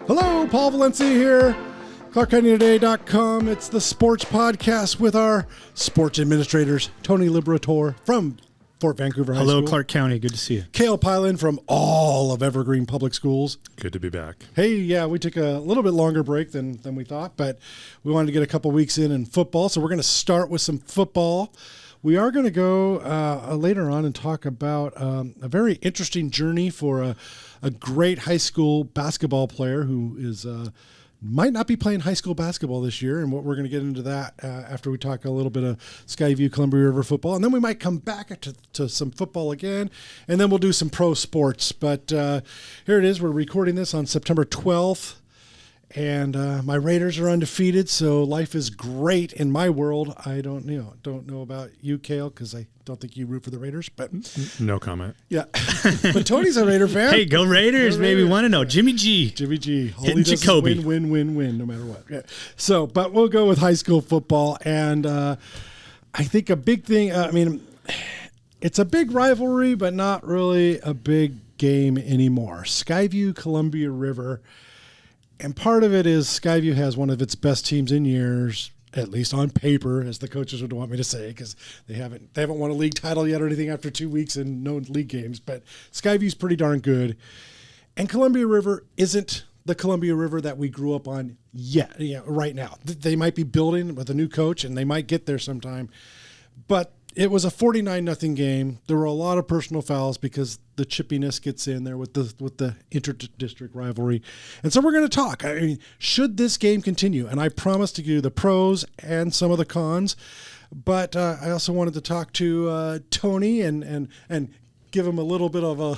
Hello, Paul Valencia here. ClarkCountyToday.com. It's the sports podcast with our sports administrators, Tony Liberatore from Fort Vancouver High School. Hello, Clark County. Good to see you. Cale Piland from all of Evergreen Public Schools. Good to be back. Hey, yeah, we took a little bit longer break than we thought, but we wanted to get a couple weeks in football, so we're going to start with some football. We are going to go later on and talk about a very interesting journey for a great high school basketball player who is might not be playing high school basketball this year, and what we're going to get into that after we talk a little bit of Skyview-Columbia River football, and then we might come back to some football again, and then we'll do some pro sports. But here it is. We're recording this on September 12th. And my Raiders are undefeated, so life is great in my world. I don't know about you, Cale, because I don't think you root for the Raiders. But no comment. Yeah, but Tony's a Raider fan. Hey, go Raiders! Maybe want to know Jimmy G. All he does Jacoby. is win, no matter what. Yeah. So, but we'll go with high school football, and I think a big thing. It's a big rivalry, but not really a big game anymore. Skyview-Columbia River. And part of it is Skyview has one of its best teams in years, at least on paper, as the coaches would want me to say, because they haven't won a league title yet or anything after 2 weeks and no league games. But Skyview's pretty darn good. And Columbia River isn't the Columbia River that we grew up on yet, right now. They might be building with a new coach, and they might get there sometime. But it was a 49-0 game. There were a lot of personal fouls because the chippiness gets in there with the inter-district rivalry. And so we're going to talk. I mean, should this game continue? And I promised to give you the pros and some of the cons. But I also wanted to talk to Tony and give him a little bit of a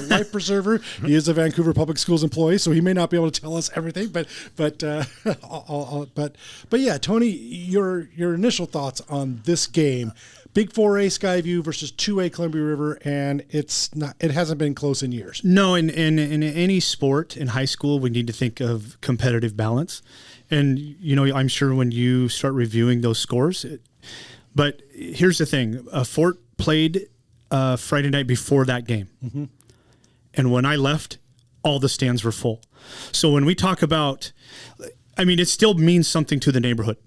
life preserver. He is a Vancouver Public Schools employee, so he may not be able to tell us everything. But yeah, Tony, your initial thoughts on this game? Big 4A Skyview versus 2A Columbia River, and it hasn't been close in years. No, in any sport in high school, we need to think of competitive balance. And, I'm sure when you start reviewing those scores, but here's the thing. Fort played Friday night before that game. Mm-hmm. And when I left, all the stands were full. So when we talk about, it still means something to the neighborhood.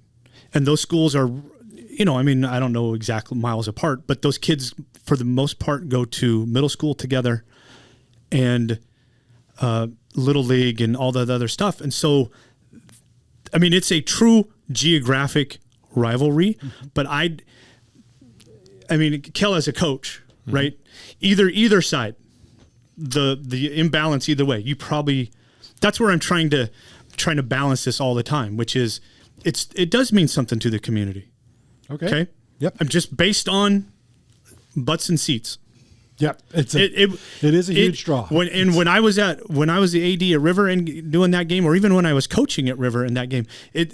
And those schools are, I don't know exactly miles apart, but those kids, for the most part, go to middle school together and Little League and all that other stuff. And so, it's a true geographic rivalry, mm-hmm. but Kel as a coach, mm-hmm. right? Either side, the imbalance either way. That's where I'm trying to balance this all the time, which is it does mean something to the community. Okay. Yep. I'm just based on butts and seats. Yep. It is a huge draw. When I was the AD at River and doing that game, or even when I was coaching at River in that game,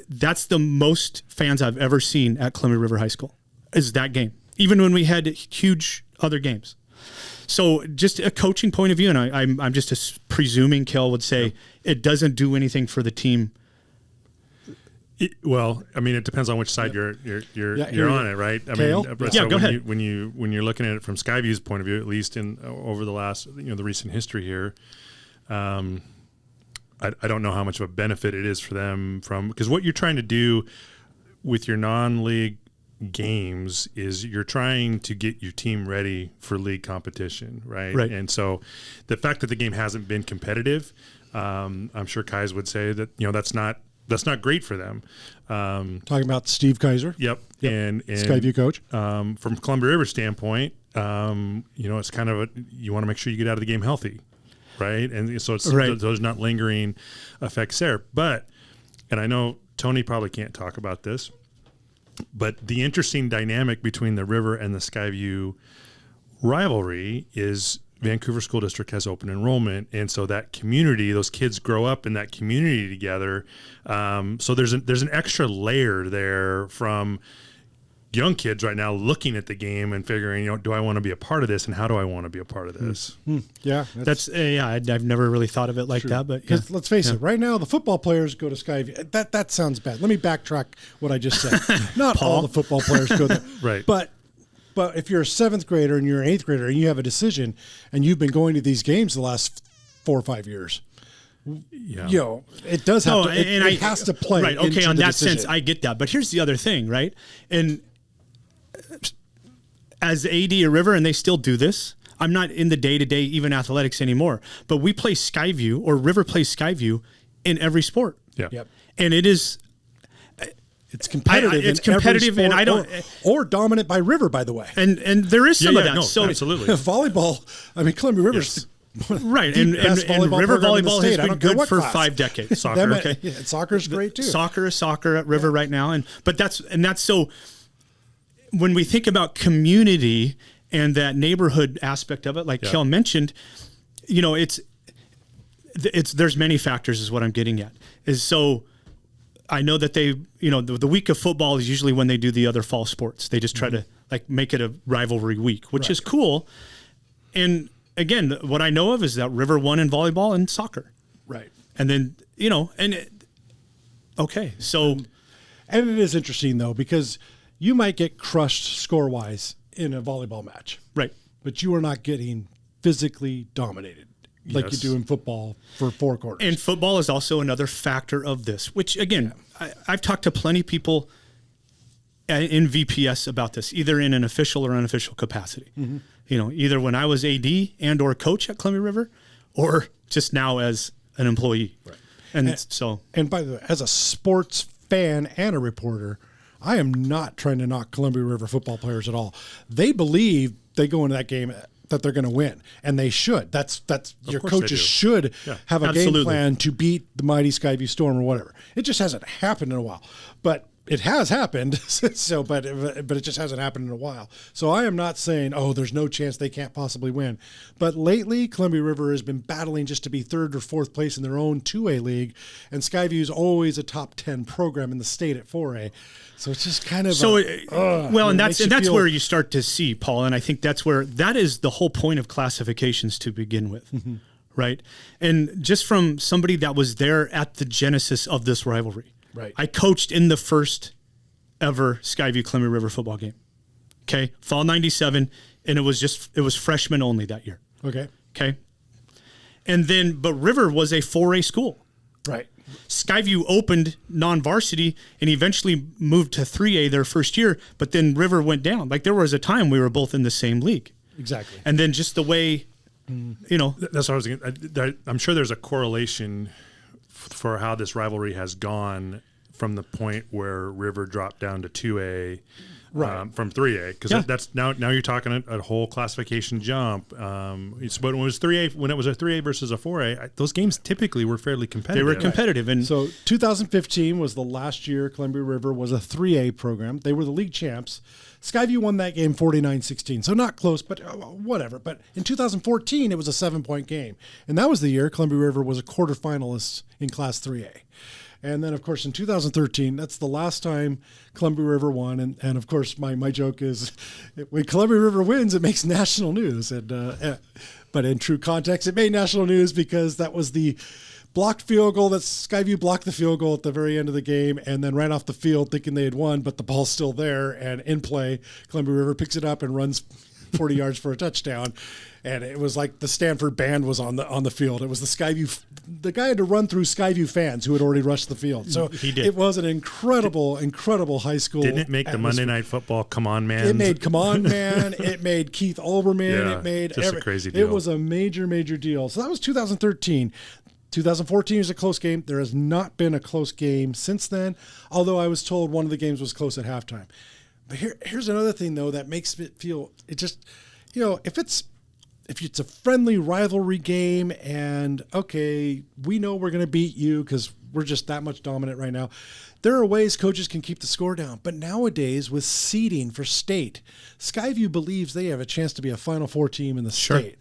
that's the most fans I've ever seen at Columbia River High School is that game. Even when we had huge other games. So just a coaching point of view, and I'm just presuming Cale would say it doesn't do anything for the team. It depends on which side you're on it, right? Cale? Go ahead. When you're looking at it from Skyview's point of view, at least in over the last the recent history here, I don't know how much of a benefit it is for them because what you're trying to do with your non-league games is you're trying to get your team ready for league competition, right? Right. And so the fact that the game hasn't been competitive, I'm sure Kais would say that that's not great for them. Talking about Steve Kaiser. Yep. And Skyview coach. From Columbia River standpoint, it's kind of you want to make sure you get out of the game healthy, right? And so there's not lingering effects there. But, and I know Tony probably can't talk about this, but the interesting dynamic between the River and the Skyview rivalry is Vancouver School District has open enrollment, and so that community, those kids grow up in that community together. So there's an extra layer there from young kids right now looking at the game and figuring, do I want to be a part of this, and how do I want to be a part of this? Yeah, I've never really thought of it like that, but let's face it. Right now, the football players go to Skyview. That sounds bad. Let me backtrack what I just said. Not all the football players go there, right? But if you're a 7th grader and you're an 8th grader and you have a decision and you've been going to these games the last 4 or 5 years, it does have to. It has to play. Right. Okay. On that decision. sense, I get that. But here's the other thing, right? And as AD at River, and they still do this. I'm not in the day-to-day even athletics anymore, but we play Skyview, or River plays Skyview in every sport. Yeah. Yep. And it is. It's competitive. It's competitive, and I don't. Or dominant by River, by the way. And there is some of that. No, so absolutely. Volleyball. I mean, Columbia River's right, and River volleyball has been good for 5 decades. Soccer, okay, soccer's great too. Soccer is soccer at River right now, but that's so. When we think about community and that neighborhood aspect of it, like Cale mentioned, it's there's many factors is what I'm getting at. Is so I know that they, the week of football is usually when they do the other fall sports. They just try to like make it a rivalry week, which is cool. And again, what I know of is that River won in volleyball and soccer. Right. And then, okay. So. And it is interesting though, because you might get crushed score-wise in a volleyball match. Right. But you are not getting physically dominated like you do in football for 4 quarters. And football is also another factor of this, which again, I've talked to plenty of people in VPS about this, either in an official or unofficial capacity. Mm-hmm. Either when I was AD and or coach at Columbia River, or just now as an employee. Right. And by the way, as a sports fan and a reporter, I am not trying to knock Columbia River football players at all. They believe they go into that game that they're going to win, and they should. That's your coaches should have a game plan to beat the mighty Skyview Storm or whatever. It just hasn't happened in a while, but it has happened. But it just hasn't happened in a while. So I am not saying, there's no chance they can't possibly win. But lately, Columbia River has been battling just to be 3rd or 4th place in their own 2A league, and Skyview is always a top 10 program in the state at 4A. So it's just kind of and that's where you start to see, Paul, and I think that is the whole point of classifications to begin with, right? And just from somebody that was there at the genesis of this rivalry. Right. I coached in the first ever Skyview-Columbia River football game. Okay. Fall 97. And it was freshmen only that year. Okay. Okay. But River was a 4A school. Right. Skyview opened non-varsity and eventually moved to 3A their first year, but then River went down. Like there was a time we were both in the same league. Exactly. And then just the way, That's what I was thinking. I'm sure there's a correlation for how this rivalry has gone from the point where River dropped down to 2A from 3A, because that's now you're talking a whole classification jump. But when it was 3A versus a 4A, those games typically were fairly competitive. They were competitive, and so 2015 was the last year Columbia River was a 3A program. They were the league champs. Skyview won that game 49-16, so not close, but whatever. But in 2014, it was a 7-point game, and that was the year Columbia River was a quarterfinalist in Class 3A. And then, of course, in 2013, that's the last time Columbia River won. And of course, my joke is when Columbia River wins, it makes national news. But in true context, it made national news because that was the blocked field goal. That Skyview blocked the field goal at the very end of the game and then ran off the field thinking they had won, but the ball's still there. And in play, Columbia River picks it up and runs 40 yards for a touchdown. And it was like the Stanford band was on the field. It was the guy had to run through Skyview fans who had already rushed the field. So he did. It was an incredible high school. Didn't it make atmosphere. The Monday Night Football Come On Man? It made Come On Man. It made Keith Olbermann. Yeah, it made just a crazy deal. It was a major deal. So that was 2013. 2014 was a close game. There has not been a close game since then, although I was told one of the games was close at halftime. But here's another thing, though, that makes it feel – it just – if it's a friendly rivalry game and, okay, we know we're going to beat you because we're just that much dominant right now, there are ways coaches can keep the score down. But nowadays, with seeding for state, Skyview believes they have a chance to be a Final Four team in the state.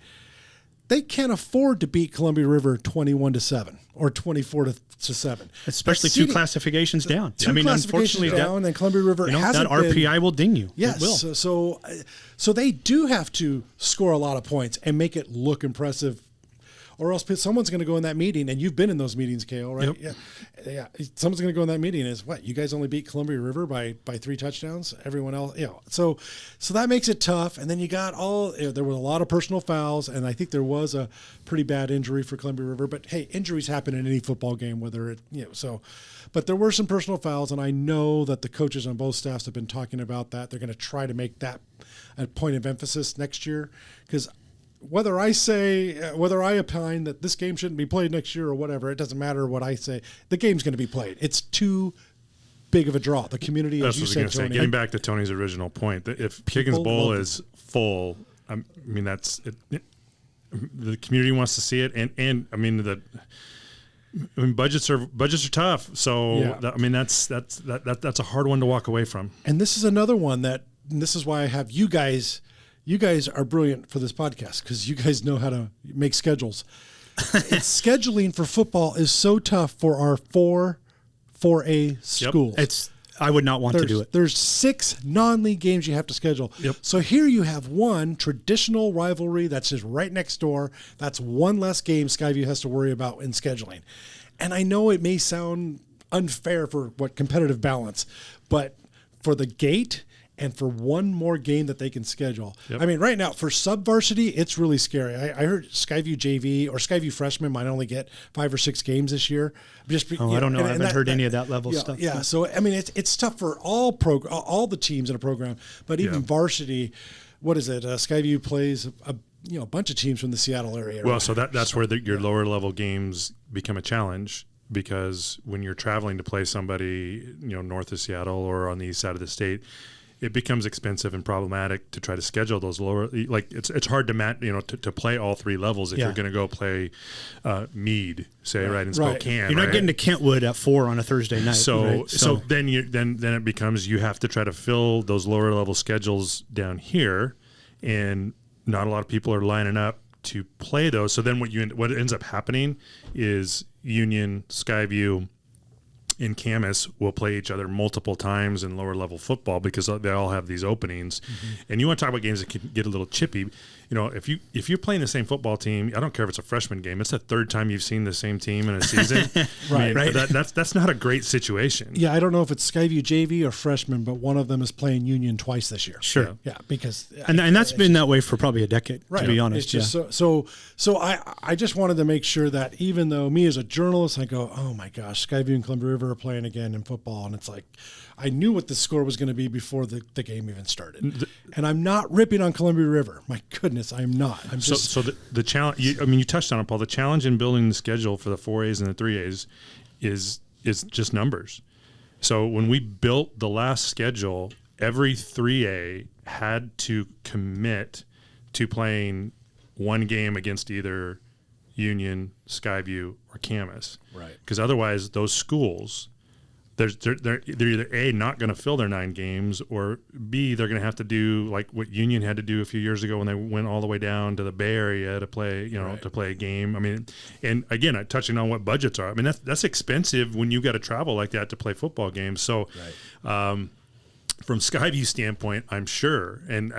They can't afford to beat Columbia River 21-7 or 24-7, especially two classifications down. Unfortunately, down, and Columbia River hasn't that RPI will ding you. Yes, it will. So they do have to score a lot of points and make it look impressive or else someone's going to go in that meeting, and you've been in those meetings, Cale, right? Yep. Yeah. Someone's going to go in that meeting and is, what, you guys only beat Columbia River by 3 touchdowns? Everyone else, so that makes it tough. And then you got there were a lot of personal fouls, and I think there was a pretty bad injury for Columbia River, but hey, injuries happen in any football game, whether but there were some personal fouls, and I know that the coaches on both staffs have been talking about that. They're going to try to make that a point of emphasis next year, because whether I opine that this game shouldn't be played next year or whatever, it doesn't matter what I say. The game's going to be played. It's too big of a draw. The community, as you said, Tony. Getting back to Tony's original point, that if Kiggins Bowl is full, I mean that's it, the community wants to see it, and I mean budgets are tough. So that's a hard one to walk away from. And this is another one this is why I have you guys. You guys are brilliant for this podcast because you guys know how to make schedules. Scheduling for football is so tough for our 4A schools. I would not want to do it. There's 6 non-league games you have to schedule. Yep. So here you have one traditional rivalry that's just right next door. That's one less game Skyview has to worry about in scheduling. And I know it may sound unfair for competitive balance, but for the gate and for one more game that they can schedule. Yep. I mean, right now, for sub-varsity, it's really scary. I heard Skyview JV or Skyview freshmen might only get 5 or 6 games this year. I don't know. I haven't heard any of that level stuff. Yeah, so, I mean, it's tough for all the teams in a program, but even varsity, what is it? Skyview plays a bunch of teams from the Seattle area. Well, so that's where your lower level games become a challenge, because when you're traveling to play somebody, north of Seattle or on the east side of the state, it becomes expensive and problematic to try to schedule those lower. Like it's hard to play all 3 levels if you're going to go play Meade, right, in Spokane. You're not getting to Kentwood at 4 on a Thursday night. So then it becomes you have to try to fill those lower level schedules down here, and not a lot of people are lining up to play those. So then what ends up happening is Union, Skyview, and Camas will play each other multiple times in lower level football because they all have these openings. Mm-hmm. And you want to talk about games that can get a little chippy. If you're playing the same football team, I don't care if it's a freshman game, it's the 3rd time you've seen the same team in a season. Right. That's not a great situation. Yeah, I don't know if it's Skyview JV or freshman, but one of them is playing Union twice this year. Sure. Yeah, because and that's been that way for probably a decade, to be honest. It's just so I just wanted to make sure that even though me as a journalist, I go, oh my gosh, Skyview and Columbia River are playing again in football, and it's like I knew what the score was going to be before the game even started. And I'm not ripping on Columbia River. My goodness, I'm not. I'm just so the challenge. You touched on it, Paul. The challenge in building the schedule for the 4As and the 3As is just numbers. So when we built the last schedule, every 3A had to commit to playing one game against either Union, Skyview, or Camas. Right. Because otherwise, those schools, they're either A, not going to fill their 9 games, or B, they're going to have to do like what Union had to do a few years ago when they went all the way down to the Bay Area to play, to play a game. I mean, and again, touching on what budgets are. I mean, that's expensive when you got to travel like that to play football games. So, from Skyview's standpoint, I'm sure, and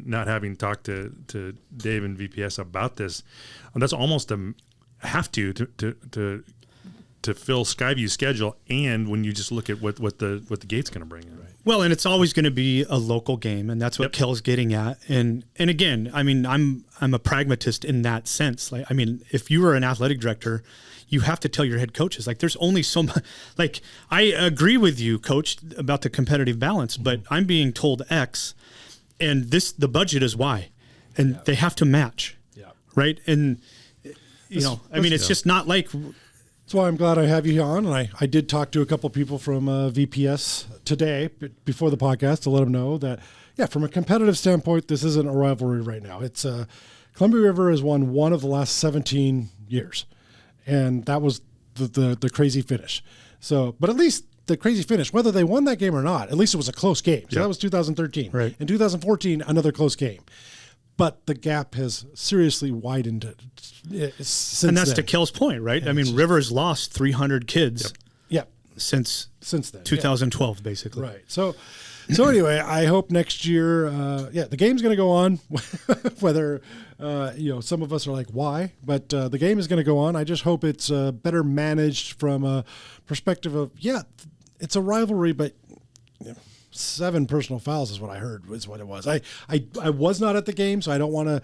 not having talked to Dave and VPS about this, that's almost a have to fill Skyview's schedule, and when you just look at what the gate's going to bring in. Right. Well, and it's always going to be a local game, and that's what Cale's getting at. And again, I mean, I'm a pragmatist in that sense. Like, I mean, if you were an athletic director, you have to tell your head coaches, like, there's only so much. Like, I agree with you, Coach, about the competitive balance, but I'm being told X, and the budget is Y, and they have to match. Yeah. Right. And it's just not like. That's why I'm glad I have you on. And I did talk to a couple of people from VPS today before the podcast to let them know that, from a competitive standpoint, this isn't a rivalry right now. It's Columbia River has won one of the last 17 years, and that was the crazy finish. So, but at least the crazy finish, whether they won that game or not, at least it was a close game. So that was 2013. Right. In 2014, another close game. But the gap has seriously widened since then. And that's to Cale's point, right? And I mean, River's lost 300 kids since then. 2012, basically. Right. So So anyway, I hope next year, the game's going to go on. Whether some of us are like, why? But the game is going to go on. I just hope it's better managed from a perspective of it's a rivalry, but 7 personal fouls is what I heard was what it was. I was not at the game, so I don't want to.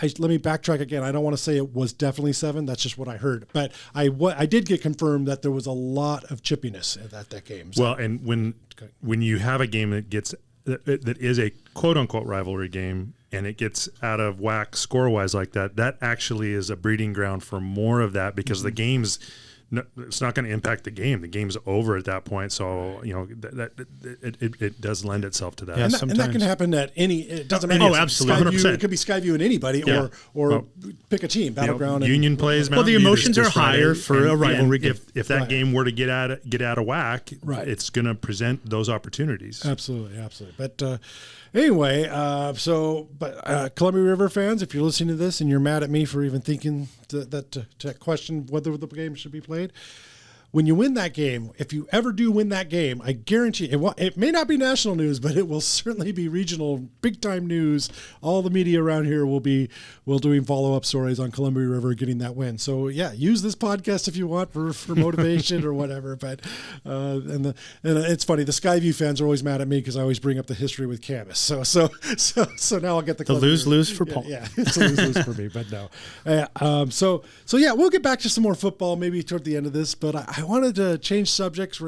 Let me backtrack again. I don't want to say it was definitely 7. That's just what I heard. But I did get confirmed that there was a lot of chippiness at that game. So. Well, and when you have a game that is a quote unquote rivalry game and it gets out of whack score wise like that actually is a breeding ground for more of that because the game's. No, it's not going to impact the game. The game's over at that point, so it does lend itself to that. Yeah, and that can happen at any. It doesn't matter. Oh, absolutely, Skyview, it could be Skyview and anybody, or pick a team, battleground. Union plays. Well, the emotions are higher for a rivalry game. If that game were to get out of whack, it's going to present those opportunities. Absolutely. But anyway, Columbia River fans, if you're listening to this and you're mad at me for even thinking to question whether the game should be played, when you win that game, if you ever do win that game, I guarantee it may not be national news, but it will certainly be regional, big time news. All the media around here will doing follow-up stories on Columbia River getting that win. So use this podcast if you want for motivation or whatever. But and it's funny, the Skyview fans are always mad at me because I always bring up the history with Camus. So now I'll get the lose for Paul. Yeah, it's a lose for me, but no. We'll get back to some more football maybe toward the end of this, but I wanted to change subjects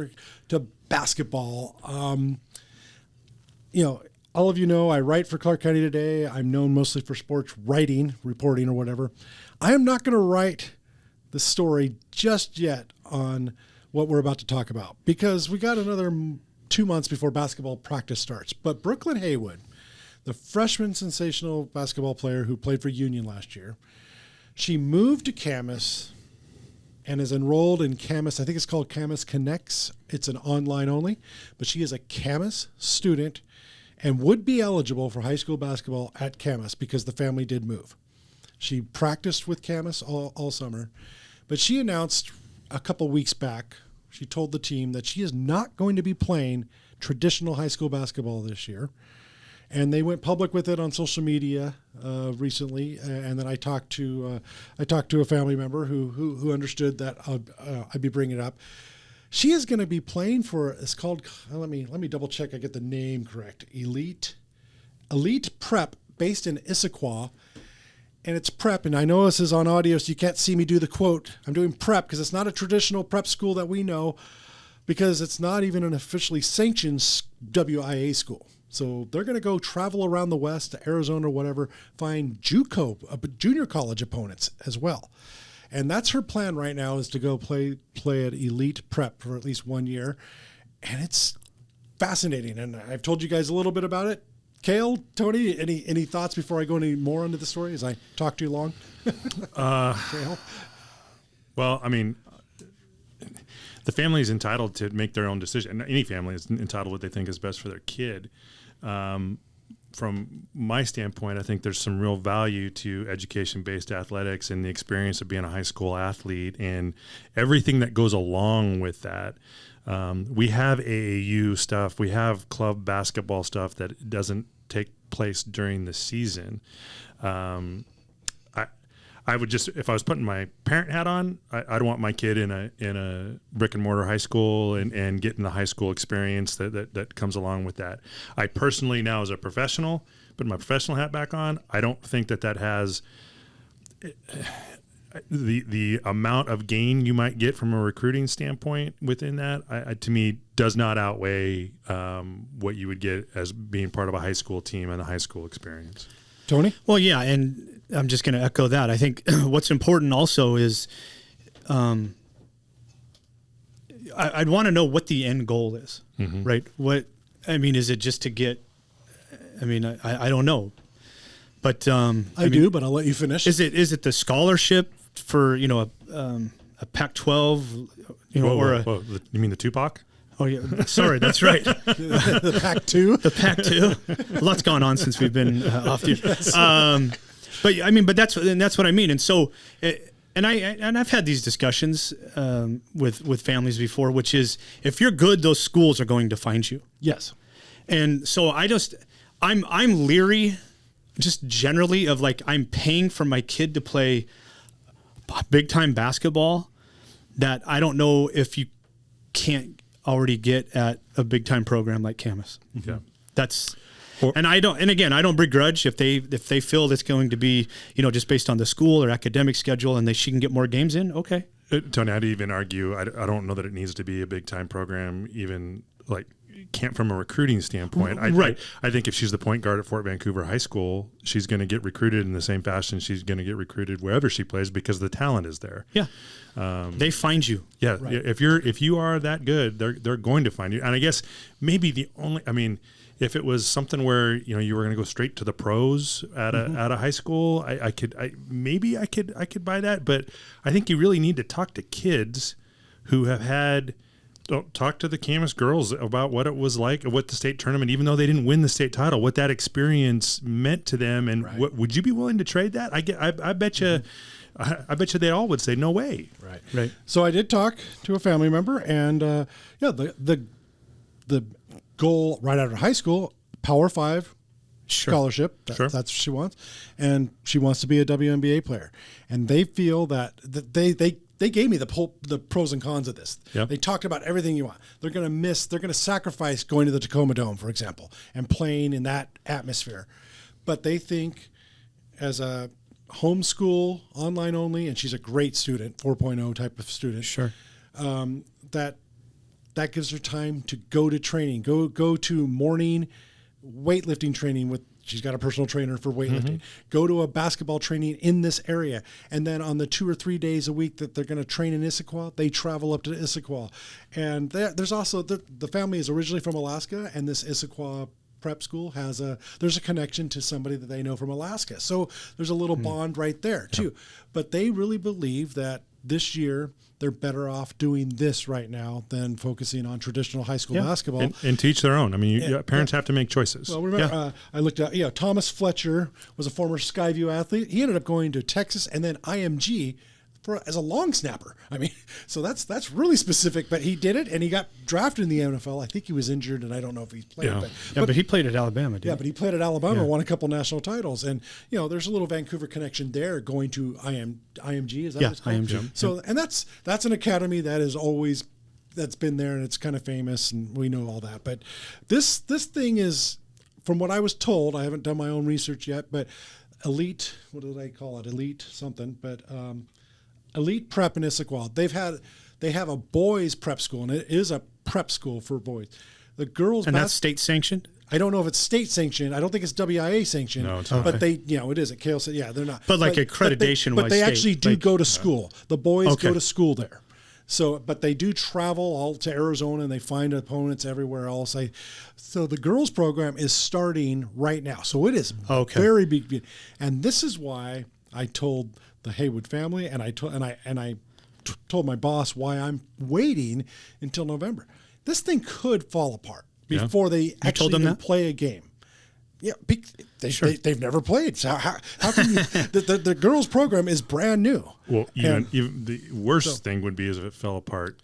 to basketball. All of you know I write for Clark County Today. I'm known mostly for sports writing, reporting, or whatever. I am not going to write the story just yet on what we're about to talk about because we got another 2 months before basketball practice starts. But Brooklyn Haywood, the freshman sensational basketball player who played for Union last year, she moved to Camas and is enrolled in Camas. I think it's called Camas Connects. It's an online only, but she is a Camas student and would be eligible for high school basketball at Camas because the family did move. She practiced with Camas all summer, but she announced a couple weeks back, she told the team that she is not going to be playing traditional high school basketball this year. And they went public with it on social media recently, and then I talked to a family member who understood that I'd be bringing it up. She is going to be playing for, it's called, let me double check I get the name correct, Elite Prep, based in Issaquah, and it's prep. And I know this is on audio, so you can't see me do the quote. I'm doing prep because it's not a traditional prep school that we know, because it's not even an officially sanctioned WIA school. So they're going to go travel around the West to Arizona or whatever, find JUCO, junior college opponents as well. And that's her plan right now, is to go play at Elite Prep for at least 1 year. And it's fascinating. And I've told you guys a little bit about it. Cale, Tony, any thoughts before I go any more into the story as I talk too long? Cale? Well, I mean, the family is entitled to make their own decision. Any family is entitled to what they think is best for their kid. From my standpoint, I think there's some real value to education-based athletics and the experience of being a high school athlete and everything that goes along with that. We have AAU stuff. We have club basketball stuff that doesn't take place during the season. I would just, if I was putting my parent hat on, I'd want my kid in a brick and mortar high school and getting the high school experience that comes along with that. I personally, now as a professional, putting my professional hat back on, I don't think that has the amount of gain you might get from a recruiting standpoint within that, to me, does not outweigh what you would get as being part of a high school team and a high school experience. Tony? Well, yeah, and I'm just going to echo that. I think what's important also is I'd want to know what the end goal is, right? Is it just to get, I don't know. But I do, but I'll let you finish. Is it the scholarship for, a Pac-12, whoa. You mean the Tupac? Oh yeah, sorry, that's right. The Pac-2. The Pac-2. A lot's gone on since we've been off the. But that's what I mean. And so, I've had these discussions with families before, which is if you're good, those schools are going to find you. Yes. And so I'm leery just generally of like, I'm paying for my kid to play big time basketball that I don't know if you can't already get at a big time program like Camas. Yeah. I don't begrudge if they feel it's going to be, just based on the school or academic schedule and she can get more games in. Okay. Tony, I'd even argue, I don't know that it needs to be a big time program, even like can't from a recruiting standpoint. Right. I think if she's the point guard at Fort Vancouver High School, she's going to get recruited in the same fashion she's going to get recruited wherever she plays because the talent is there. Yeah. They find you. Yeah. Right. If you are that good, they're going to find you. And I guess maybe if it was something where you were going to go straight to the pros at a high school, I could buy that. But I think you really need to talk to kids who have had. Don't talk to the Camas girls about what it was like, what the state tournament, even though they didn't win the state title, what that experience meant to them, and right. what would you be willing to trade that? I bet you. I bet you they all would say no way. Right. So I did talk to a family member, and the goal right after high school, Power 5 scholarship. That's what she wants, and she wants to be a WNBA player. And they feel that they gave me the pros and cons of this. Yep. They talked about everything you want. They're going to sacrifice going to the Tacoma Dome, for example, and playing in that atmosphere. But they think as a homeschool, online only, and she's a great student, 4.0 type of student. Sure. That gives her time to go to training, go to morning weightlifting training she's got a personal trainer for weightlifting, go to a basketball training in this area. And then on the 2 or 3 days a week that they're going to train in Issaquah, they travel up to Issaquah. And there's also, the family is originally from Alaska, and this Issaquah prep school there's a connection to somebody that they know from Alaska. So there's a little bond right there too. But they really believe that this year they're better off doing this right now than focusing on traditional high school basketball. And teach their own. I mean, parents have to make choices. Well, remember, I looked at, Thomas Fletcher was a former Skyview athlete. He ended up going to Texas and then IMG as a long snapper. I mean, so that's really specific, but he did it and he got drafted in the NFL. I think he was injured and I don't know if he's played. But he played at Alabama, didn't he? Yeah, but he played at Alabama, won a couple national titles. And, there's a little Vancouver connection there going to IMG. Is that what it's called? IMG. So, and that's an academy that is always, that's been there and it's kind of famous and we know all that. But this thing is, from what I was told, I haven't done my own research yet, but elite, what did I call it? Elite something, but elite prep in Issaquah. They have a boys prep school, and it is a prep school for boys. The girls, and that's state sanctioned. I don't know if it's state sanctioned. I don't think it's WIA sanctioned. No, it's not. But they, it is. At Cale said, they're not. But like accreditation, but they state, actually do go to school. The boys Okay. go to school there. So, but they do travel all to Arizona, and they find opponents everywhere else. So the girls program is starting right now. So it is very big, and this is why I told the Haywood family, and I told my boss why I'm waiting until November. This thing could fall apart before they actually even play a game. Yeah, they've never played. So how can you? The girls' program is brand new. Well, even the worst thing would be is if it fell apart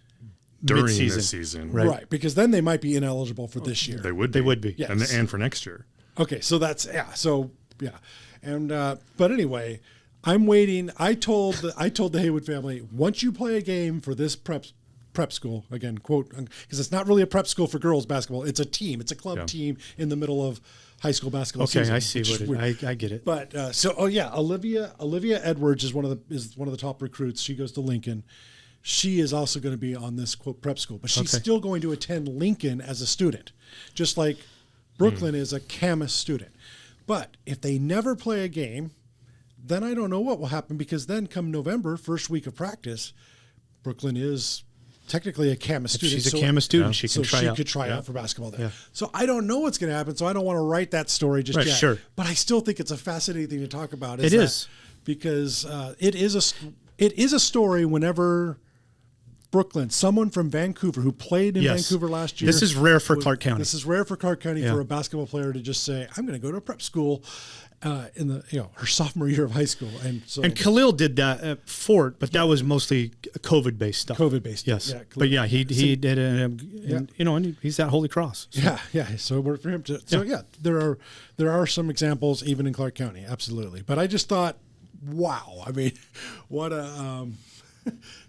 during this season, right? Because then they might be ineligible for this year. They would be, yes. and for next year. Okay, so and but anyway, I'm waiting. I told the Haywood family, once you play a game for this prep school, again, quote, because it's not really a prep school for girls basketball. It's a team. It's a club team in the middle of high school basketball season. Okay, I see I get it. But Olivia Edwards is one of the top recruits. She goes to Lincoln. She is also going to be on this quote prep school, but she's still going to attend Lincoln as a student, just like Brooklyn is a Camas student. But if they never play a game, then I don't know what will happen, because then come November, first week of practice, Brooklyn is technically a Camas student. She's a Camas student. She can she could try out for basketball there. Yeah. So I don't know what's going to happen. So I don't want to write that story just yet. Sure. But I still think it's a fascinating thing to talk about. It is. Because it is a story whenever Brooklyn, someone from Vancouver who played in Vancouver last year. This is rare for Clark County. This is rare for Clark County for a basketball player to just say, I'm going to go to a prep school in the her sophomore year of high school. And Khalil did that at Fort, but that was mostly COVID-based stuff. COVID-based. Yes. Yeah, but yeah, he did it, and and he's at Holy Cross. So. Yeah. So it worked for him. There are some examples even in Clark County, absolutely. But I just thought, wow. I mean, what a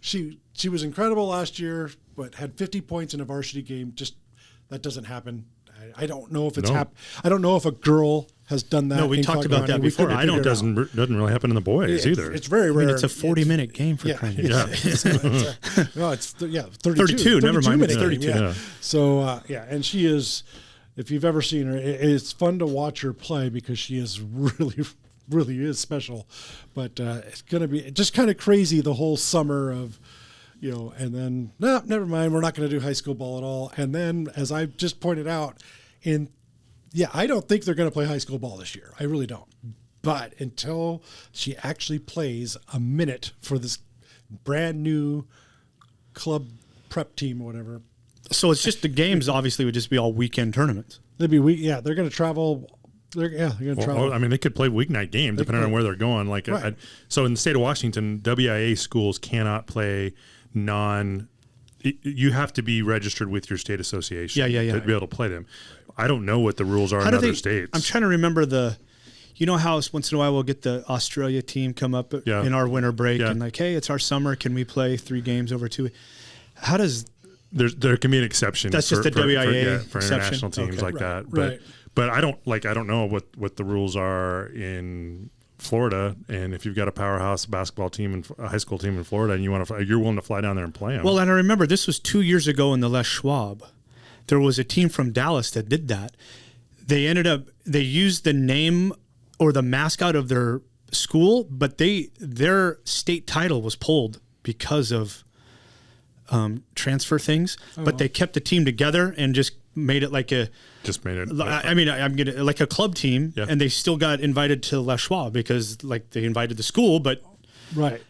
she was incredible last year, but had 50 points in a varsity game. Just that doesn't happen. I don't know if it's I don't know if a girl has done that. No, we talked about that before. It doesn't really happen in the boys either. It's very rare. It's a 40-minute game for crying out loud. It's 32. Never mind. It's 32. Yeah. So and she is. If you've ever seen her, it's fun to watch her play because she is really is special. But it's going to be just kind of crazy the whole summer of. And then, no, never mind. We're not going to do high school ball at all. And then, as I just pointed out, I don't think they're going to play high school ball this year. I really don't. But until she actually plays a minute for this brand new club prep team or whatever. So it's just the games obviously would just be all weekend tournaments. They'd be they're going to travel. They're going to travel. I mean, they could play weeknight games depending on where they're going. So in the state of Washington, WIA schools cannot play you have to be registered with your state association to be able to play them. I don't know what the rules are in other states. I'm trying to remember how once in a while we'll get the Australia team come up in our winter break and hey, it's our summer. Can we play 3 games over 2? How does there can be an exception. That's just the WIA for international teams that. But I don't know what the rules are in Florida, and if you've got a powerhouse basketball team and a high school team in Florida, and you're willing to fly down there and play them. Well, and I remember this was 2 years ago in the Les Schwab. There was a team from Dallas that did that. They used the name or the mascot of their school, but their state title was pulled because of transfer things. But they kept the team together and just made it like I'm gonna like a club team, and they still got invited to Les Schwab because they invited the school, but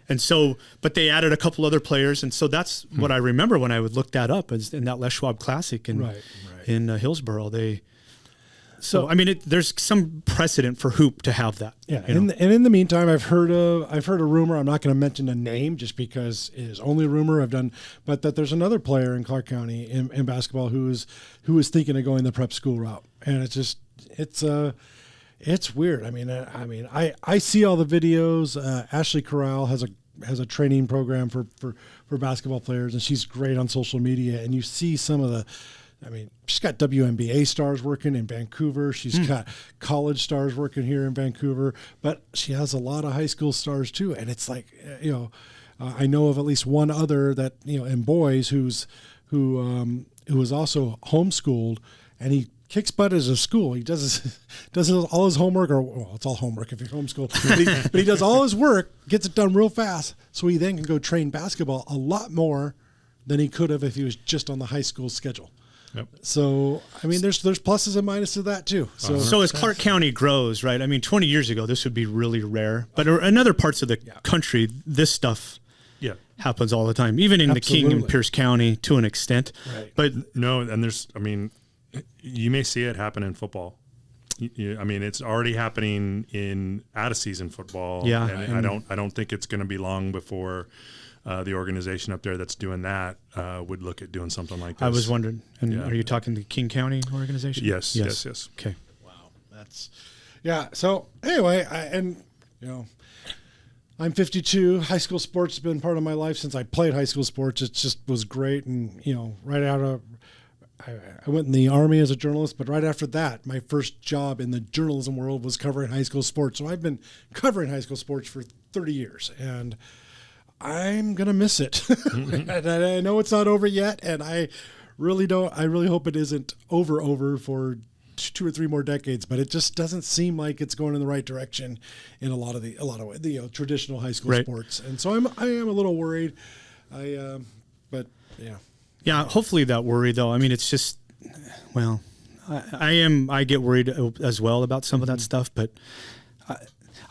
and so but they added a couple other players, and so that's what I remember when I would look that up as in that Les Schwab Classic in Hillsborough. There's some precedent for hoop to have that. Yeah, and in the meantime, I've heard a rumor. I'm not going to mention a name just because it is only a rumor. But that there's another player in Clark County in basketball who is thinking of going the prep school route, and it's weird. I see all the videos. Ashley Corral has a training program for basketball players, and she's great on social media. And you see some of the. She's got WNBA stars working in Vancouver. She's got college stars working here in Vancouver, but she has a lot of high school stars too. And it's I know of at least one other that in boys who was also homeschooled, and he kicks butt as a school. He does all his homework, it's all homework if you're homeschooled, but he does all his work, gets it done real fast, so he then can go train basketball a lot more than he could have if he was just on the high school schedule. Yep. So, there's pluses and minuses to that too. So as Clark County grows, right? 20 years ago, this would be really rare. But in other parts of the country, this stuff happens all the time, even in the King and Pierce County to an extent. Right. But no, and you may see it happen in football. It's already happening in out-of-season football. Yeah. And I don't think it's going to be long before the organization up there that's doing that would look at doing something like this. I was wondering. And are you talking the King County organization? Yes. Okay. Wow. So anyway, I'm 52. High school sports has been part of my life since I played high school sports. It just was great. And, right out of, I went in the Army as a journalist, but right after that, my first job in the journalism world was covering high school sports. So I've been covering high school sports for 30 years, and I'm going to miss it. And I know it's not over yet, and I really hope it isn't over for 2 or 3 more decades, but it just doesn't seem like it's going in the right direction in a lot of the traditional high school sports. And so I am a little worried. Yeah, hopefully that worry though. It's just, I get worried as well about some of that stuff, but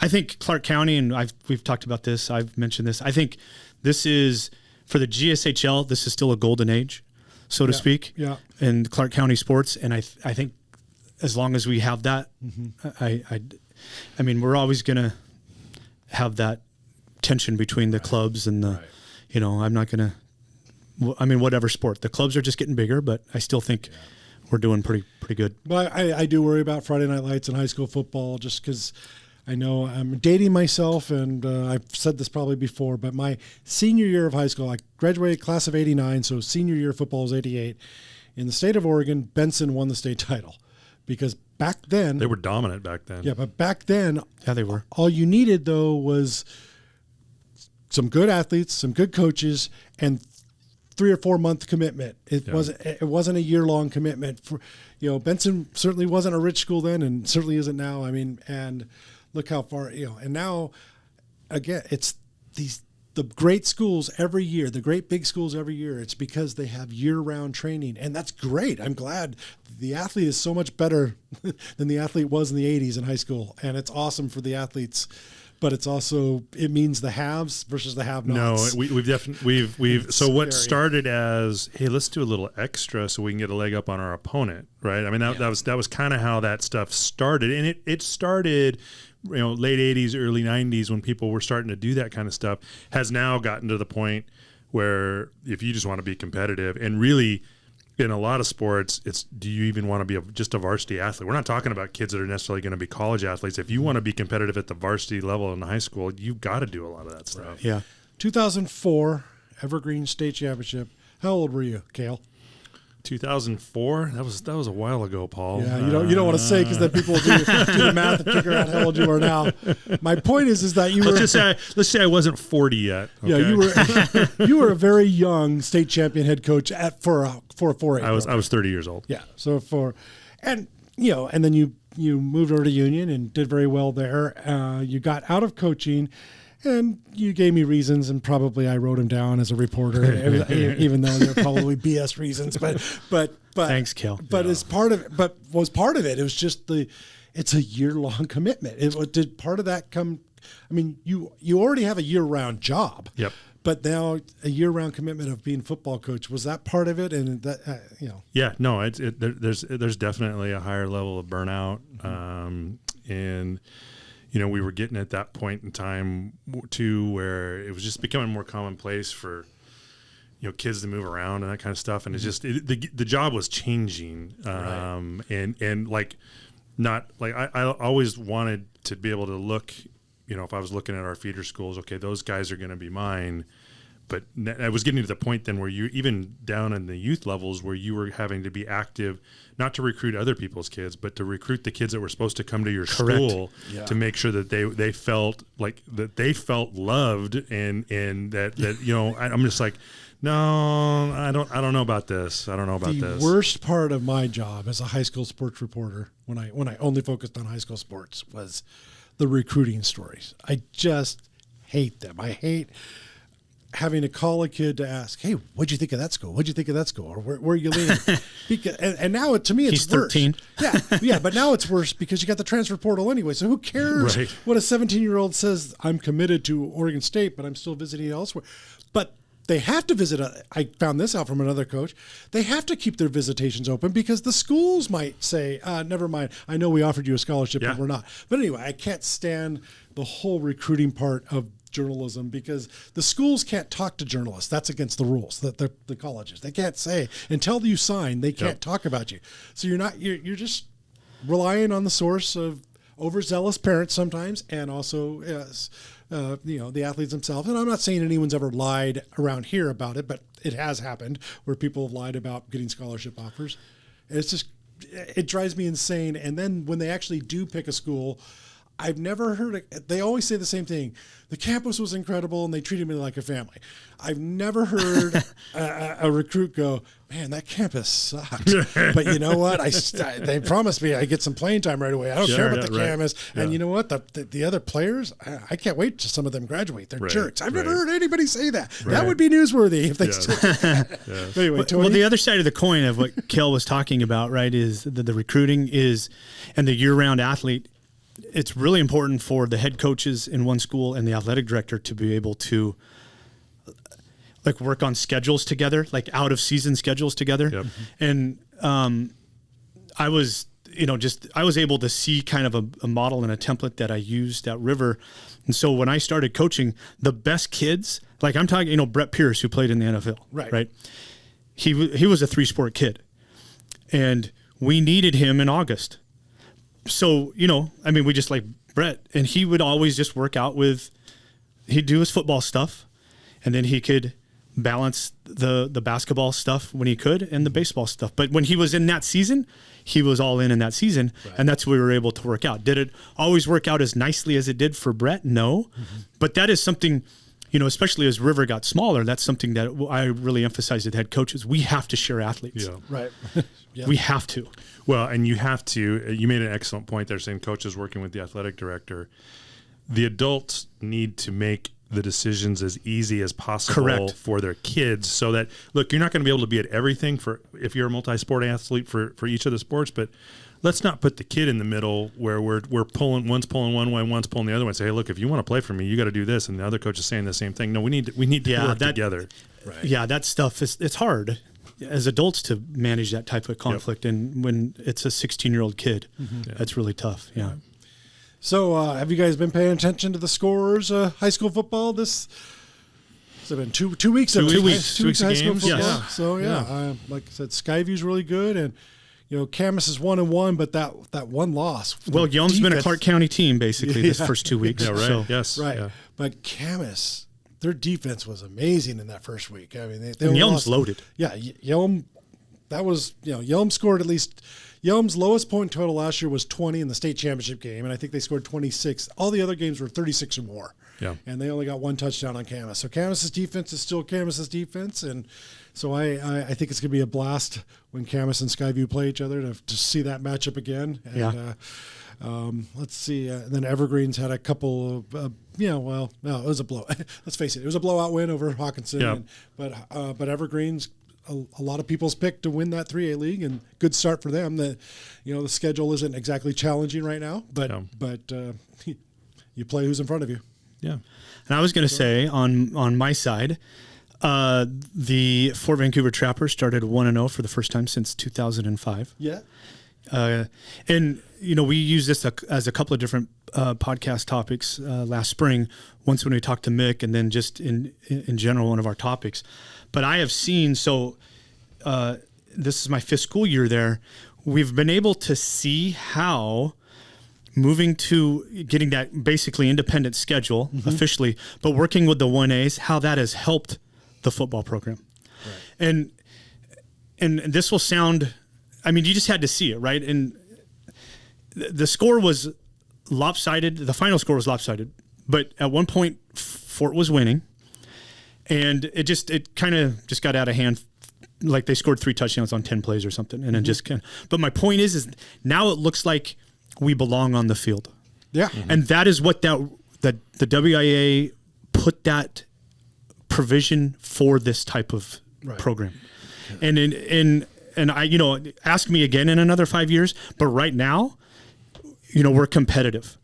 I think Clark County, and we've talked about this, I've mentioned this, I think this is for the GSHL, this is still a golden age, so to speak, in Clark County sports. And I think as long as we have that, I mean, we're always going to have that tension between the clubs and the, I'm not going to, I mean, whatever sport. The clubs are just getting bigger, but I still think we're doing pretty good. But I do worry about Friday Night Lights in high school football just because I know I'm dating myself, and I've said this probably before, but my senior year of high school, I graduated class of 89, so senior year of football was 88. In the state of Oregon, Benson won the state title because back then... They were dominant back then. Yeah, but back then... Yeah, they were. All you needed, though, was some good athletes, some good coaches, and 3 or 4 month commitment. It wasn't a year-long commitment. For Benson certainly wasn't a rich school then, and certainly isn't now. I mean, and... Look how far, and now, again, it's the great schools every year, the great big schools every year. It's because they have year-round training, and that's great. I'm glad the athlete is so much better than the athlete was in the 80s in high school, and it's awesome for the athletes. But it's also, it means the haves versus the have-nots. No, we've definitely so what started as, hey, let's do a little extra so we can get a leg up on our opponent, right? I mean that was kind of how that stuff started, and it started, late 80s, early 90s when people were starting to do that kind of stuff. Has now gotten to the point where if you just want to be competitive, and really in a lot of sports, it's, do you even want to be just a varsity athlete? We're not talking about kids that are necessarily going to be college athletes. If you want to be competitive at the varsity level in high school, you've got to do a lot of that stuff. Right. Yeah. 2004 State Championship. How old were you, Cale? 2004. That was a while ago, Paul. Yeah, you don't want to say because then people do the math and figure out how old you are now. My point is that you were. Let's say I wasn't 40 yet. Okay? Yeah, you were a very young state champion head coach for a 4A. I was 30 years old. Yeah, and then you moved over to Union and did very well there. You got out of coaching. And you gave me reasons, and probably I wrote them down as a reporter, even though they're probably BS reasons. But thanks, Cale. But as part of it, it was just it's a year-long commitment. Did part of that come? I mean, you already have a year-round job. Yep. But now a year-round commitment of being football coach, was that part of it? And that Yeah, no, there's definitely a higher level of burnout, and. We were getting at that point in time too, where it was just becoming more commonplace for, kids to move around and that kind of stuff. And it's just, the job was changing. And like, not like, I always wanted to be able to look, if I was looking at our feeder schools, okay, those guys are going to be mine. But I was getting to the point then where you, even down in the youth levels, where you were having to be active, not to recruit other people's kids, but to recruit the kids that were supposed to come to your school to make sure that they felt like that they felt loved and that I'm just like, no, I don't know about this. I don't know about this. The worst part of my job as a high school sports reporter, when I only focused on high school sports, was the recruiting stories. I just hate them. I hate having to call a kid to ask, hey, what'd you think of that school? What'd you think of that school? Or where are you leaning? Because, and now to me, it's worse. He's 13. Yeah, but now it's worse because you got the transfer portal anyway. So who cares what a 17-year-old says? I'm committed to Oregon State, but I'm still visiting elsewhere. But they have to visit. I found this out from another coach. They have to keep their visitations open because the schools might say, never mind, I know we offered you a scholarship, but we're not. But anyway, I can't stand the whole recruiting part of journalism because the schools can't talk to journalists. That's against the rules. The colleges, they can't say until you sign, they can't talk about you. So you're just relying on the source of overzealous parents sometimes, and also the athletes themselves. And I'm not saying anyone's ever lied around here about it, but it has happened where people have lied about getting scholarship offers. And it drives me insane. And then when they actually do pick a school, I've never heard it. They always say the same thing. The campus was incredible and they treated me like a family. I've never heard a recruit go, man, that campus sucks. But you know what? They promised me I get some playing time right away. I don't care about the campus. Yeah. And you know what? The other players, I can't wait till some of them graduate. They're jerks. I've never heard anybody say that. That would be newsworthy if they still Anyway, Tony? Well, the other side of the coin of what Cale was talking about, right, is the recruiting and the year-round athlete. It's really important for the head coaches in one school and the athletic director to be able to like work on schedules together, like out of season schedules together. Yep. And I was able to see kind of a model and a template that I used at River. And so when I started coaching, the best kids, like I'm talking, Brett Pierce, who played in the NFL, right? He was a 3-sport kid, and we needed him in August. So, we just like Brett, and he would always just work out he'd do his football stuff, and then he could balance the basketball stuff when he could and the baseball stuff. But when he was in that season, he was all in that season, and that's what we were able to work out. Did it always work out as nicely as it did for Brett? No. But that is something, especially as River got smaller, that's something that I really emphasize with head coaches. We have to share athletes. Yeah. Right. Yeah. We have to. Well, and you made an excellent point there saying coaches working with the athletic director. The adults need to make the decisions as easy as possible for their kids, so that, look, you're not going to be able to be at everything if you're a multi-sport athlete for each of the sports, but let's not put the kid in the middle where we're pulling, one's pulling one way, one's pulling the other one. Say, hey, look, if you want to play for me, you got to do this, and the other coach is saying the same thing. No, we need to work together. Right. Yeah, that stuff it's hard as adults to manage that type of conflict, and when it's a 16-year-old kid, that's really tough. Yeah. So, have you guys been paying attention to the scores? High school football. Has it been 2 weeks? 2 weeks. 2 weeks of high school games. football. Yeah. So like I said, Skyview's really good, and Camas is 1-1, but that one loss. Well, Yelm's been a Clark County team basically this first 2 weeks. Yeah, right. So. Yes. Right. Yeah. But Camas, their defense was amazing in that first week. I mean, and Yelm's loaded. Yeah, Yelm. That was Yelm scored at least. Yelm's lowest point total last year was 20 in the state championship game, and I think they scored 26. All the other games were 36 or more. Yeah. And they only got one touchdown on Camas. So Camas's defense is still Camas's defense, and so I think it's going to be a blast when Camas and Skyview play each other to see that matchup again. And, let's see. Then Evergreen's had a couple of, no, it was a blow. Let's face it. It was a blowout win over Hawkinson. Yeah. But Evergreen's a lot of people's pick to win that 3A league, and good start for them. The schedule isn't exactly challenging right now, but you play who's in front of you. Yeah. And I was going to say on my side, the Fort Vancouver Trappers started 1-0 for the first time since 2005. Yeah. And we use this as a couple of different podcast topics last spring. Once when we talked to Mick, and then just in general one of our topics. But I have seen, this is my 5th school year there, we've been able to see how moving to getting that basically independent schedule officially, but working with the 1As, how that has helped the football program. Right. And this will sound, you just had to see it, right? And the score was lopsided. The final score was lopsided, but at one point Fort was winning. And it kind of just got out of hand, like they scored 3 touchdowns on 10 plays or something, and then but my point is now it looks like we belong on the field. Yeah. And that is what the WIA put that provision for this type of program. And I, ask me again in another 5 years, but right now, we're competitive.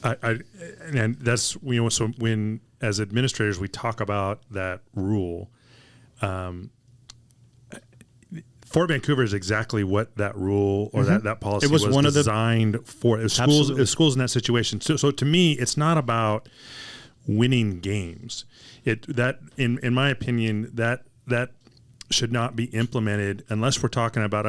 And that's, so when, as administrators, we talk about that rule. Fort Vancouver is exactly what that rule or that policy was designed for. It was schools in that situation. So to me, it's not about winning games. In my opinion, that should not be implemented unless we're talking about.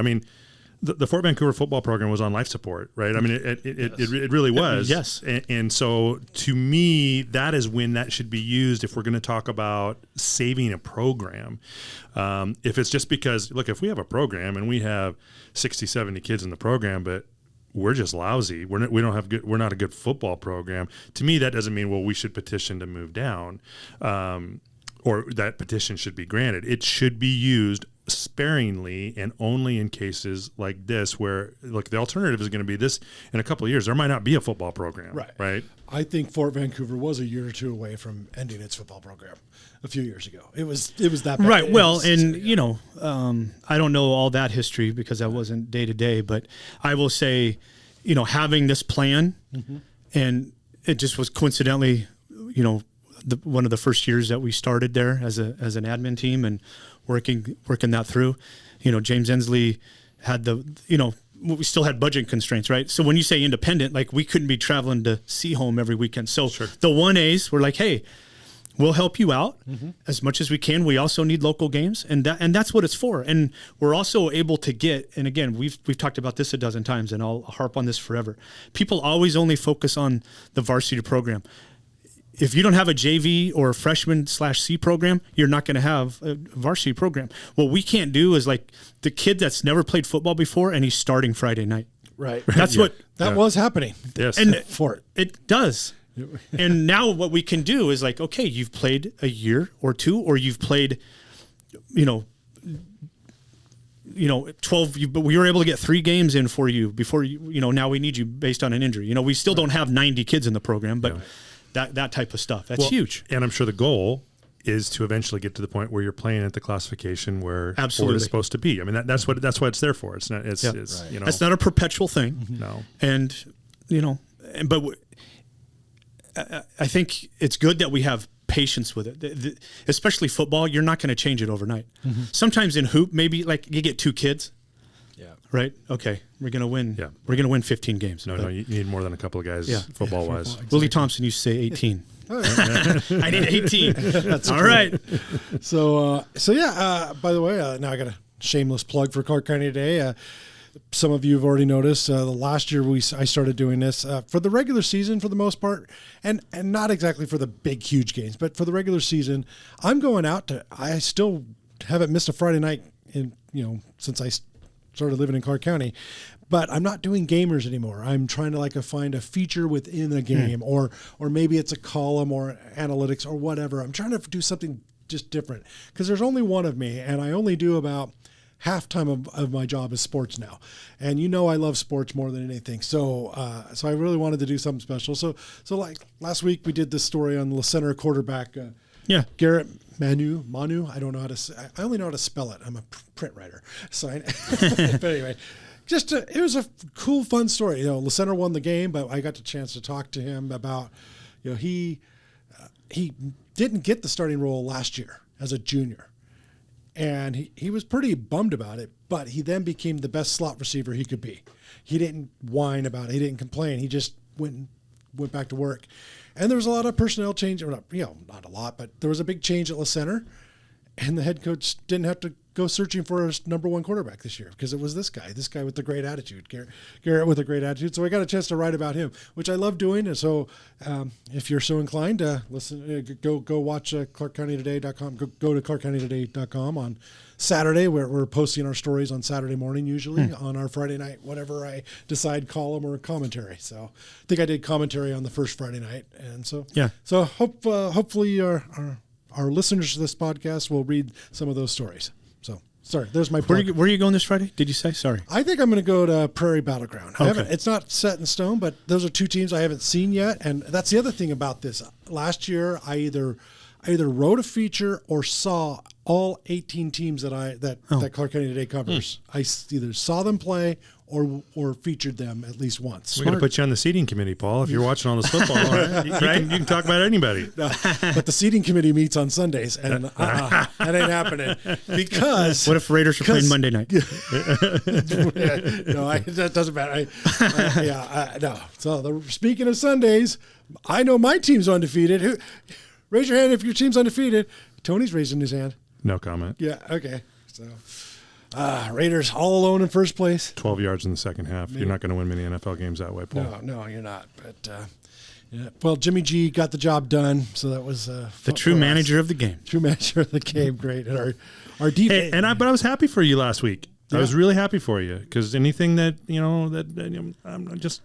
The Fort Vancouver football program was on life support, right? It really was. Yes. And so to me, that is when that should be used if we're going to talk about saving a program. If it's just because, look, if we have a program and we have 60, 70 kids in the program, but we're just lousy, we're not a good football program. To me, that doesn't mean, well, we should petition to move down, or that petition should be granted. It should be used sparingly and only in cases like this where, look, the alternative is going to be this in a couple of years. There might not be a football program. Right. I think Fort Vancouver was a year or two away from ending its football program a few years ago. It was that bad. Right. Well, I don't know all that history because I wasn't day to day, but I will say, having this plan and it just was coincidentally, one of the first years that we started there as an admin team and working that through. James Ensley had we still had budget constraints, right? So when you say independent, like we couldn't be traveling to Seaholm every weekend. So the 1As were like, hey, we'll help you out as much as we can. We also need local games, and that's what it's for. And we're also able to get, and again, we've talked about this a dozen times, and I'll harp on this forever. People always only focus on the varsity program. If you don't have a JV or a freshman/C program, you're not going to have a varsity program. What we can't do is like the kid that's never played football before and he's starting Friday night. Right. That's that was happening. Yes. And for it does. And now what we can do is like, okay, you've played a year or two, or you've played, 12, but we were able to get 3 games in for you before now we need you based on an injury. We still don't have 90 kids in the program, but that type of stuff, that's huge. And I'm sure the goal is to eventually get to the point where you're playing at the classification where sport is supposed to be. I mean, that's what it's there for. It's not, it's that's not a perpetual thing. No. And, but I think it's good that we have patience with it, especially football. You're not going to change it overnight. Sometimes in hoop, maybe like you get 2 kids. Yeah. Right. Okay. We're going to win. Yeah. We're going to win 15 games. No, you need more than a couple of guys football wise. Exactly. Willie Thompson used to say 18. I need 18. That's all right. So by the way, now I got a shameless plug for Clark County Today. Some of you have already noticed the last year I started doing this for the regular season for the most part, and not exactly for the big, huge games, but for the regular season, I'm going out I still haven't missed a Friday night since I started living in Clark County, but I'm not doing gamers anymore. I'm trying to find a feature within a game, or maybe it's a column or analytics or whatever. I'm trying to do something just different because there's only one of me, and I only do about halftime of my job is sports now. And I love sports more than anything. So I really wanted to do something special. So like last week we did this story on the center quarterback, Garrett Manu. I don't know how to I only know how to spell it. I'm a print writer. So but anyway, it was a cool, fun story. Center won the game, but I got the chance to talk to him about, he didn't get the starting role last year as a junior. And he was pretty bummed about it, but he then became the best slot receiver he could be. He didn't whine about it. He didn't complain. He just went back to work. And there was a lot of personnel change. Not a lot, but there was a big change at the center. And the head coach didn't have to go searching for his number 1 quarterback this year because it was this guy with the great attitude, Garrett with a great attitude. So I got a chance to write about him, which I love doing. And so if you're so inclined, listen, go watch ClarkCountyToday.com. Go to ClarkCountyToday.com on Saturday. We're posting our stories on Saturday morning, usually on our Friday night, whatever I decide, column or commentary. So I think I did commentary on the first Friday night. And so, So hopefully our listeners to this podcast will read some of those stories. So, sorry, there's my plug. Where are you going this Friday? Did you say? Sorry. I think I'm going to go to Prairie Battleground. It's not set in stone, but those are 2 teams I haven't seen yet. And that's the other thing about this. Last year, I either wrote a feature or saw all 18 teams that Clark County Today covers. I either saw them play or featured them at least once. We're going to put you on the seating committee, Paul. If you're watching all this football, you can talk about anybody. No, but the seating committee meets on Sundays, and that ain't happening because. What if Raiders are playing Monday night? That doesn't matter. No. So speaking of Sundays, I know my team's undefeated. Raise your hand if your team's undefeated. Tony's raising his hand. No comment. Yeah. Okay. So. Raiders all alone in first place. 12 yards in the second half. You're not going to win many NFL games that way, Paul. No, you're not. But well, Jimmy G got the job done, so that was the true manager of the game. True manager of the game. Great. And our defense. Hey, but I was happy for you last week. Yeah. I was really happy for you because anything that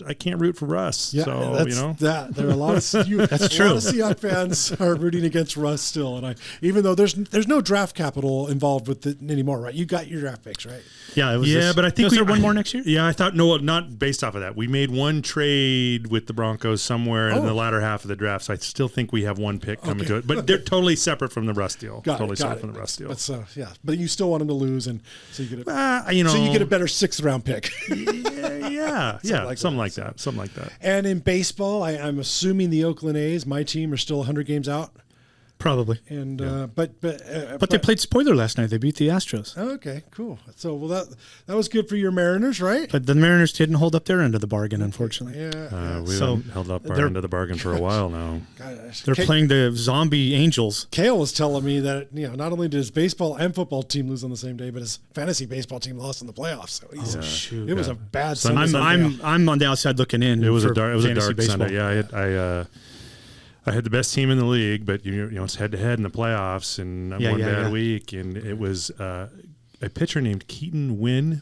I can't root for Russ. Yeah, so there are a lot of that's true. A lot of Seahawks fans are rooting against Russ still, and even though there's no draft capital involved with it anymore, right? You got your draft picks, right? Yeah, but I think we one more next year. Yeah, I thought not based off of that. We made one trade with the Broncos somewhere in the latter half of the draft, so I still think we have one pick coming to it, but they're totally separate from the Russ deal. Separate from the Russ deal. But you still want him to lose, and so you get so you get a better 6th round pick. Something like that. And in baseball, I'm assuming the Oakland A's, my team, are still 100 games out. Probably. And but they played spoiler last night. They beat the Astros. Okay, cool. So that was good for your Mariners, right? But the Mariners didn't hold up their end of the bargain, unfortunately. Yeah. We haven't held up our end of the bargain for a while now. They're playing the zombie Angels. Cale was telling me that not only did his baseball and football team lose on the same day, but his fantasy baseball team lost in the playoffs. So shoot! It was a bad Sunday. I'm on the outside looking in. It was a dark baseball. Sunday. Yeah, I had the best team in the league, but it's head to head in the playoffs, and one bad week, and it was a pitcher named Keaton Wynn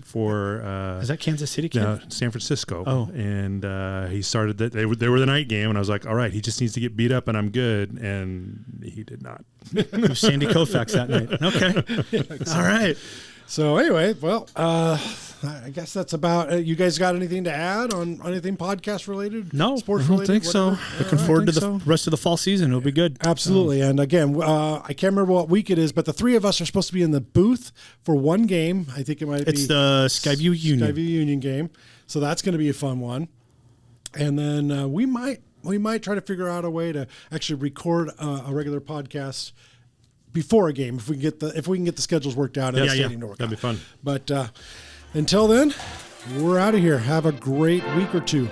for is that Kansas City? San Francisco. Oh, and he started that. They were the night game, and I was like, all right, he just needs to get beat up, and I'm good, and he did not. It was Sandy Koufax that night. Okay, all right. So anyway, well, I guess that's about. You guys got anything to add on anything podcast related? No, sports I don't related. Think so. Looking forward to the rest of the fall season. It'll be good. Absolutely. And again, I can't remember what week it is, but the three of us are supposed to be in the booth for one game. I think it might be. It's the Skyview Union game. So that's going to be a fun one. And then we might try to figure out a way to actually record a regular podcast before a game if we can get the schedules worked out. That'd be fun. But until then, we're out of here. Have a great week or two.